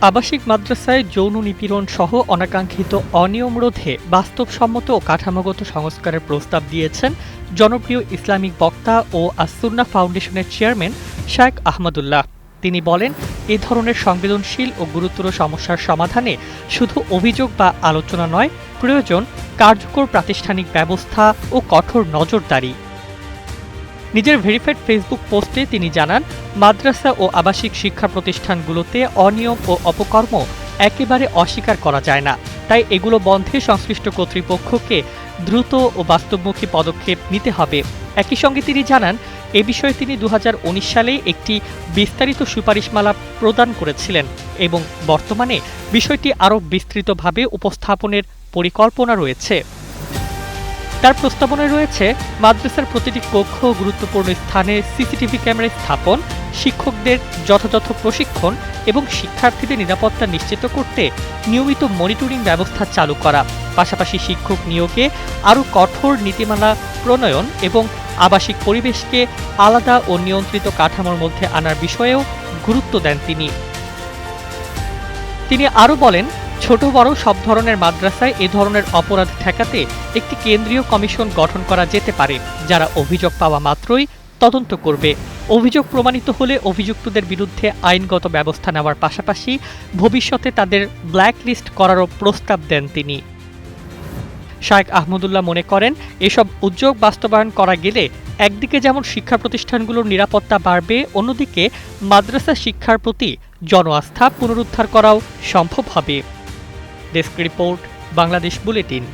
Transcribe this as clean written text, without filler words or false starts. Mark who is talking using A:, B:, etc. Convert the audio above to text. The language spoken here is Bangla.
A: আবাসিক মাদ্রাসায় যৌন নিপীড়ন সহ অনাকাঙ্ক্ষিত অনিয়ম রোধে বাস্তবসম্মত ও কাঠামোগত সংস্কারের প্রস্তাব দিয়েছেন জনপ্রিয় ইসলামিক বক্তা ও আস-সুন্নাহ ফাউন্ডেশনের চেয়ারম্যান শায়খ আহমদুল্লাহ। তিনি বলেন, এ ধরনের সংবেদনশীল ও গুরুতর সমস্যার সমাধানে শুধু অভিযোগ বা আলোচনা নয়, প্রয়োজন কার্যকর প্রাতিষ্ঠানিক ব্যবস্থা ও কঠোর নজরদারি। নিজের ভেরিফাইড ফেসবুক পোস্টে তিনি জানান, মাদ্রাসা ও আবাসিক শিক্ষা প্রতিষ্ঠানগুলোতে অনিয়ম ও অপকর্ম একেবারে অস্বীকার করা যায় না। তাই এগুলো বন্ধে সংশ্লিষ্ট কর্তৃপক্ষকে দ্রুত ও বাস্তবমুখী পদক্ষেপ নিতে হবে। একই সঙ্গে তিনি জানান, এ বিষয়ে তিনি 2019 সালে একটি বিস্তারিত সুপারিশমালা প্রদান করেছিলেন এবং বর্তমানে বিষয়টি আরও বিস্তৃতভাবে উপস্থাপনের পরিকল্পনা রয়েছে। তার প্রস্তাবনায় রয়েছে মাদ্রাসার প্রতিটি কক্ষ ও গুরুত্বপূর্ণ স্থানে সিসিটিভি ক্যামেরা স্থাপন, শিক্ষকদের যথাযথ প্রশিক্ষণ এবং শিক্ষার্থীদের নিরাপত্তা নিশ্চিত করতে নিয়মিত মনিটরিং ব্যবস্থা চালু করা, পাশাপাশি শিক্ষক নিয়োগে আরও কঠোর নীতিমালা প্রণয়ন এবং আবাসিক পরিবেশকে আলাদা ও নিয়ন্ত্রিত কাঠামোর মধ্যে আনার বিষয়েও গুরুত্ব দেন তিনি আরও বলেন, ছোট বড় সব ধরনের মাদ্রাসায় এ ধরনের অপরাধ ঠেকাতে একটি কেন্দ্রীয় কমিশন গঠন করা যেতে পারে, যারা অভিযোগ পাওয়া মাত্রই তদন্ত করবে। অভিযোগ প্রমাণিত হলে অভিযুক্তদের বিরুদ্ধে আইনগত ব্যবস্থা নেওয়ার পাশাপাশি ভবিষ্যতে তাদের ব্ল্যাকলিস্ট করারও প্রস্তাব দেন তিনি। শায়খ আহমদুল্লাহ মনে করেন, এসব উদ্যোগ বাস্তবায়ন করা গেলে একদিকে যেমন শিক্ষা প্রতিষ্ঠানগুলোর নিরাপত্তা বাড়বে, অন্যদিকে মাদ্রাসা শিক্ষার প্রতি জন আস্থা পুনরুদ্ধার করাও সম্ভব হবে। Desk report, Bangladesh bulletin.